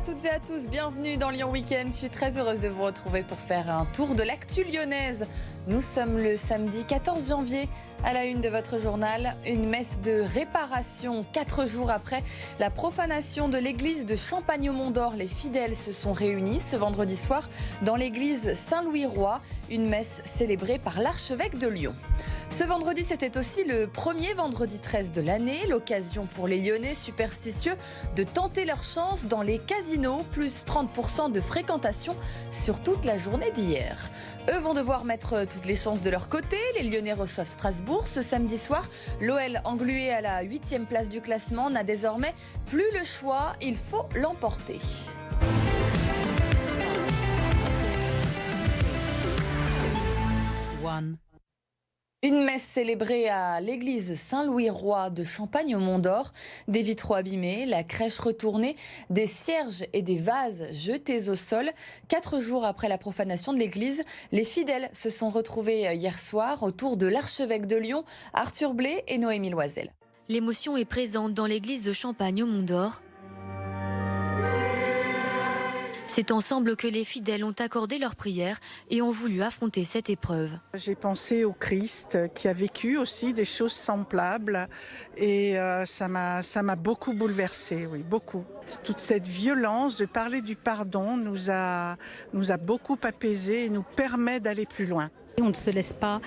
à toutes et à tous, bienvenue dans Lyon Week-end. Je suis très heureuse de vous retrouver pour faire un tour de l'actu lyonnaise. Nous sommes le samedi 14 janvier. À la une de votre journal, une messe de réparation 4 jours après la profanation de l'église de Champagne-au-Mont-d'Or. Les fidèles se sont réunis ce vendredi soir dans l'église Saint-Louis-Roi, une messe célébrée par l'archevêque de Lyon. Ce vendredi, c'était aussi le premier vendredi 13 de l'année, l'occasion pour les Lyonnais superstitieux de tenter leur chance dans les casinos, plus 30% de fréquentation sur toute la journée d'hier. Eux vont devoir mettre toutes les chances de leur côté. Les Lyonnais reçoivent Strasbourg ce samedi soir. L'OL, englué à la 8e place du classement, n'a désormais plus le choix. Il faut l'emporter. Une messe célébrée à l'église Saint-Louis-Roi de Champagne-au-Mont-d'Or. Des vitraux abîmés, la crèche retournée, des cierges et des vases jetés au sol. 4 jours après la profanation de l'église, les fidèles se sont retrouvés hier soir autour de l'archevêque de Lyon, Arthur Blé et Noémie Loisel. L'émotion est présente dans l'église de Champagne-au-Mont-d'Or. C'est ensemble que les fidèles ont accordé leur prière et ont voulu affronter cette épreuve. J'ai pensé au Christ qui a vécu aussi des choses semblables et ça m'a beaucoup bouleversée, oui, beaucoup. Toute cette violence de parler du pardon nous a beaucoup apaisés et nous permet d'aller plus loin. On ne se laisse pas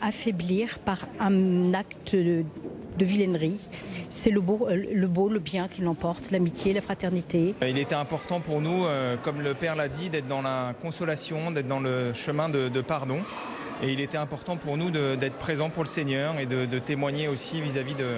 affaiblir par un acte de vilainerie. C'est le beau, le bien qui l'emporte, l'amitié, la fraternité. Il était important pour nous, comme le Père l'a dit, d'être dans la consolation, d'être dans le chemin de pardon. Et il était important pour nous d'être présents pour le Seigneur et de témoigner aussi vis-à-vis de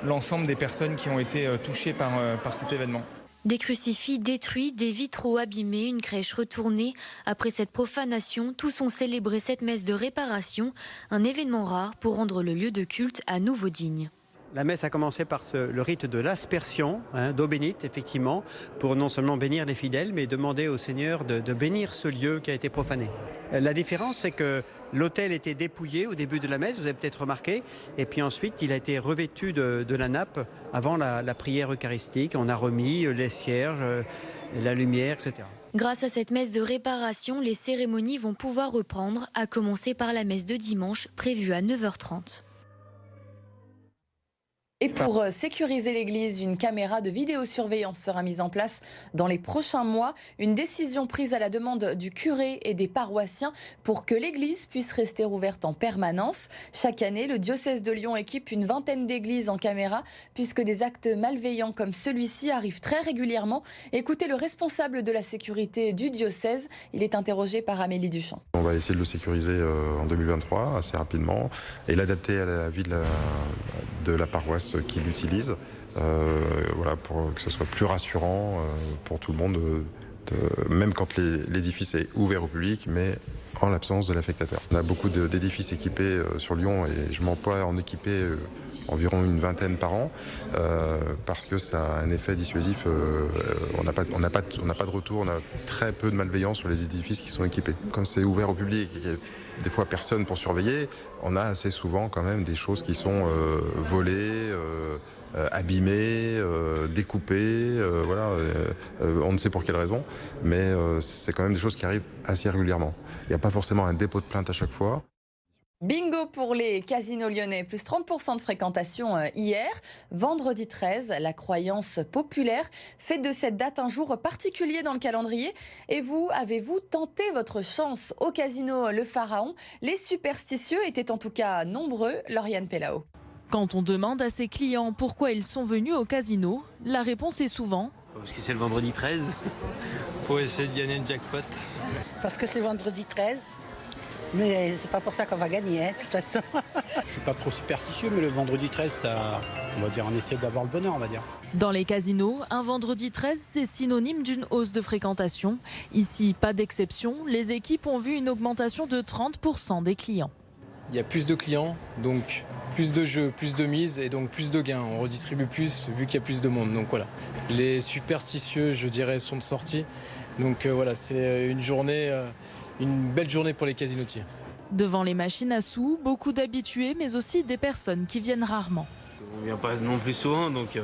l'ensemble des personnes qui ont été touchées par cet événement. Des crucifix détruits, des vitraux abîmés, une crèche retournée. Après cette profanation, tous ont célébré cette messe de réparation, un événement rare pour rendre le lieu de culte à nouveau digne. La messe a commencé par le rite de l'aspersion, d'eau bénite, effectivement, pour non seulement bénir les fidèles, mais demander au Seigneur de bénir ce lieu qui a été profané. La différence, c'est que l'autel était dépouillé au début de la messe, vous avez peut-être remarqué, et puis ensuite il a été revêtu de la nappe avant la prière eucharistique. On a remis les cierges, la lumière, etc. Grâce à cette messe de réparation, les cérémonies vont pouvoir reprendre, à commencer par la messe de dimanche, prévue à 9h30. Et pour sécuriser l'église, une caméra de vidéosurveillance sera mise en place dans les prochains mois. Une décision prise à la demande du curé et des paroissiens pour que l'église puisse rester ouverte en permanence. Chaque année, le diocèse de Lyon équipe une vingtaine d'églises en caméra puisque des actes malveillants comme celui-ci arrivent très régulièrement. Écoutez le responsable de la sécurité du diocèse. Il est interrogé par Amélie Duchamp. On va essayer de le sécuriser en 2023 assez rapidement et l'adapter à la vie de la paroisse qui l'utilise, voilà, pour que ce soit plus rassurant pour tout le monde, même quand l'édifice est ouvert au public, mais en l'absence de l'affectateur. On a beaucoup d'édifices équipés sur Lyon et je m'emploie à en équiper environ une vingtaine par an, parce que ça a un effet dissuasif. On n'a pas de retour, on a très peu de malveillance sur les édifices qui sont équipés. Comme c'est ouvert au public et qu'il y a des fois personne pour surveiller, on a assez souvent quand même des choses qui sont volées, abîmées, découpées, voilà, on ne sait pour quelle raison, mais c'est quand même des choses qui arrivent assez régulièrement. Il n'y a pas forcément un dépôt de plainte à chaque fois. Bingo pour les casinos lyonnais, plus 30% de fréquentation hier. Vendredi 13, la croyance populaire fait de cette date un jour particulier dans le calendrier. Et vous, avez-vous tenté votre chance au casino Le Pharaon? Les superstitieux étaient en tout cas nombreux. Lauriane Pellao. Quand on demande à ses clients pourquoi ils sont venus au casino, la réponse est souvent parce que c'est le vendredi 13, pour essayer de gagner le jackpot. Parce que c'est vendredi 13. Mais c'est pas pour ça qu'on va gagner, de toute façon. Je suis pas trop superstitieux, mais le vendredi 13, ça, on va dire, on essaie d'avoir le bonheur, on va dire. Dans les casinos, un vendredi 13, c'est synonyme d'une hausse de fréquentation. Ici, pas d'exception, les équipes ont vu une augmentation de 30% des clients. Il y a plus de clients, donc plus de jeux, plus de mises et donc plus de gains. On redistribue plus vu qu'il y a plus de monde. Donc voilà. Les superstitieux, je dirais, sont de sortie. Donc voilà, c'est une journée... Une belle journée pour les casinotiers. Devant les machines à sous, beaucoup d'habitués, mais aussi des personnes qui viennent rarement. On ne vient pas non plus souvent, donc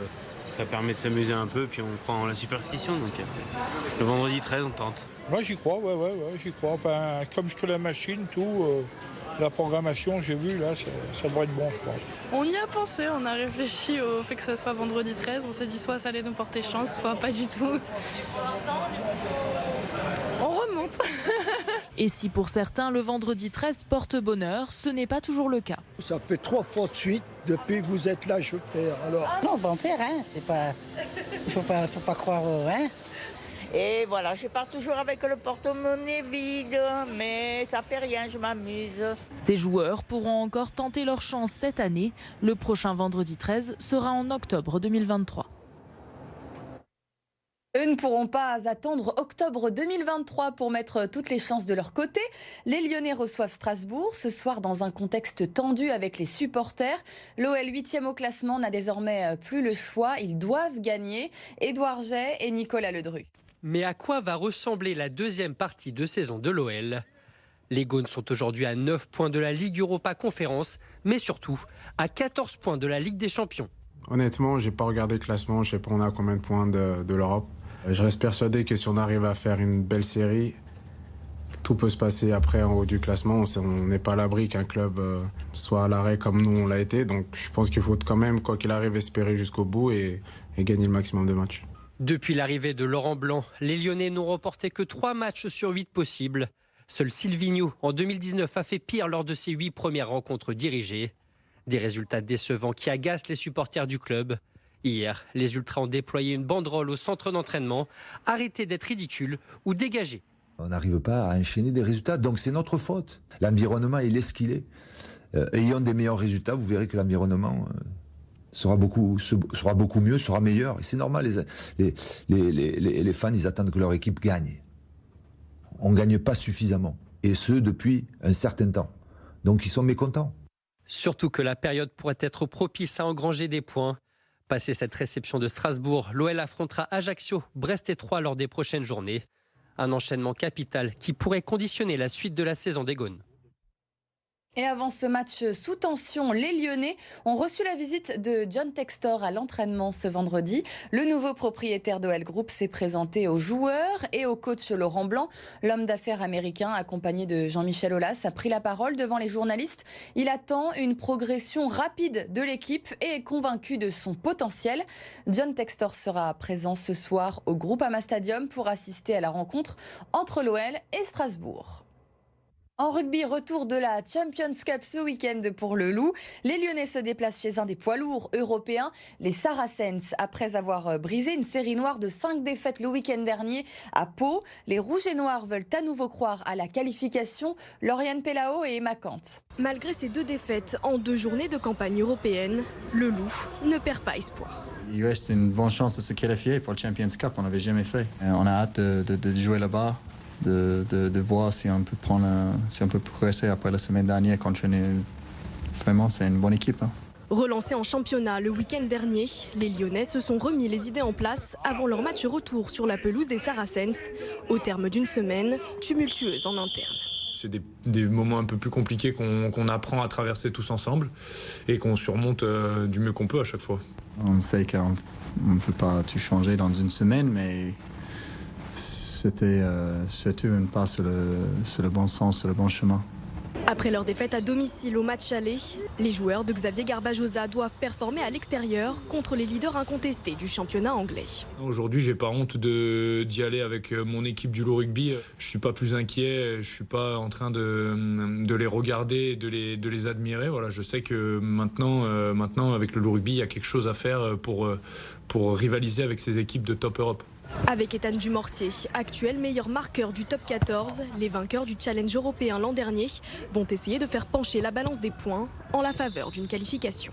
Ça permet de s'amuser un peu, puis on croit en la superstition. Donc le vendredi 13, on tente. Moi j'y crois, ouais, j'y crois. Enfin, comme je fais la machine, tout, la programmation, j'ai vu, là, ça devrait être bon, je pense. On y a pensé, on a réfléchi au fait que ça soit vendredi 13. On s'est dit soit ça allait nous porter chance, soit pas du tout. On remonte. Et si pour certains, le vendredi 13 porte bonheur, ce n'est pas toujours le cas. Ça fait 3 fois de suite, depuis que vous êtes là, je perds. Alors... Non, on perd, hein, c'est pas... Il faut pas croire au... Hein. Et voilà, je pars toujours avec le porte-monnaie vide, mais ça fait rien, je m'amuse. Ces joueurs pourront encore tenter leur chance cette année. Le prochain vendredi 13 sera en octobre 2023. Eux ne pourront pas attendre octobre 2023 pour mettre toutes les chances de leur côté. Les Lyonnais reçoivent Strasbourg ce soir dans un contexte tendu avec les supporters. L'OL 8e au classement n'a désormais plus le choix. Ils doivent gagner. Édouard Jay et Nicolas Ledru. Mais à quoi va ressembler la deuxième partie de saison de l'OL ? Les Gaunes sont aujourd'hui à 9 points de la Ligue Europa Conférence, mais surtout à 14 points de la Ligue des Champions. Honnêtement, j'ai pas regardé le classement, je sais pas on a combien de points de l'Europe. Je reste persuadé que si on arrive à faire une belle série, tout peut se passer après en haut du classement. On n'est pas à l'abri qu'un club soit à l'arrêt comme nous on l'a été. Donc je pense qu'il faut quand même, quoi qu'il arrive, espérer jusqu'au bout et gagner le maximum de matchs. Depuis l'arrivée de Laurent Blanc, les Lyonnais n'ont remporté que 3 matchs sur 8 possibles. Seul Silvinho, en 2019, a fait pire lors de ses 8 premières rencontres dirigées. Des résultats décevants qui agacent les supporters du club. Hier, les Ultras ont déployé une banderole au centre d'entraînement. Arrêtez d'être ridicule ou dégagez. On n'arrive pas à enchaîner des résultats, donc c'est notre faute. L'environnement, il est ce qu'il est. Ayant des meilleurs résultats, vous verrez que l'environnement sera beaucoup mieux, sera meilleur. Et c'est normal, les fans, ils attendent que leur équipe gagne. On ne gagne pas suffisamment, et ce, depuis un certain temps. Donc ils sont mécontents. Surtout que la période pourrait être propice à engranger des points. Passé cette réception de Strasbourg, l'OL affrontera Ajaccio, Brest et Troyes lors des prochaines journées. Un enchaînement capital qui pourrait conditionner la suite de la saison des Gaunes. Et avant ce match sous tension, les Lyonnais ont reçu la visite de John Textor à l'entraînement ce vendredi. Le nouveau propriétaire d'OL Group s'est présenté aux joueurs et au coach Laurent Blanc. L'homme d'affaires américain, accompagné de Jean-Michel Aulas, a pris la parole devant les journalistes. Il attend une progression rapide de l'équipe et est convaincu de son potentiel. John Textor sera présent ce soir au Groupama Stadium pour assister à la rencontre entre l'OL et Strasbourg. En rugby, retour de la Champions Cup ce week-end pour le Loup. Les Lyonnais se déplacent chez un des poids lourds européens, les Saracens. Après avoir brisé une série noire de 5 défaites le week-end dernier à Pau, les Rouges et Noirs veulent à nouveau croire à la qualification. Lauriane Pellao et Emma Kant. Malgré ces 2 défaites en 2 journées de campagne européenne, le Loup ne perd pas espoir. Il reste une bonne chance de se qualifier pour le Champions Cup, on n'avait jamais fait. On a hâte de jouer là-bas. De voir si on peut progresser après la semaine dernière quand vraiment c'est une bonne équipe. Relancés en championnat le week-end dernier, les Lyonnais se sont remis les idées en place avant leur match retour sur la pelouse des Saracens, au terme d'une semaine tumultueuse en interne. C'est des moments un peu plus compliqués qu'on apprend à traverser tous ensemble et qu'on surmonte du mieux qu'on peut à chaque fois. On sait qu'on ne peut pas tout changer dans une semaine, mais c'était une pas sur le bon sens, sur le bon chemin. Après leur défaite à domicile au match aller, les joueurs de Xavier Garbajosa doivent performer à l'extérieur contre les leaders incontestés du championnat anglais. Aujourd'hui, j'ai pas honte d'y aller avec mon équipe du Loup Rugby. Je suis pas plus inquiet, je suis pas en train de les regarder, de les admirer. Voilà, je sais que maintenant avec le Loup Rugby, il y a quelque chose à faire pour rivaliser avec ces équipes de top Europe. Avec Ethan Dumortier, actuel meilleur marqueur du top 14, les vainqueurs du challenge européen l'an dernier vont essayer de faire pencher la balance des points en la faveur d'une qualification.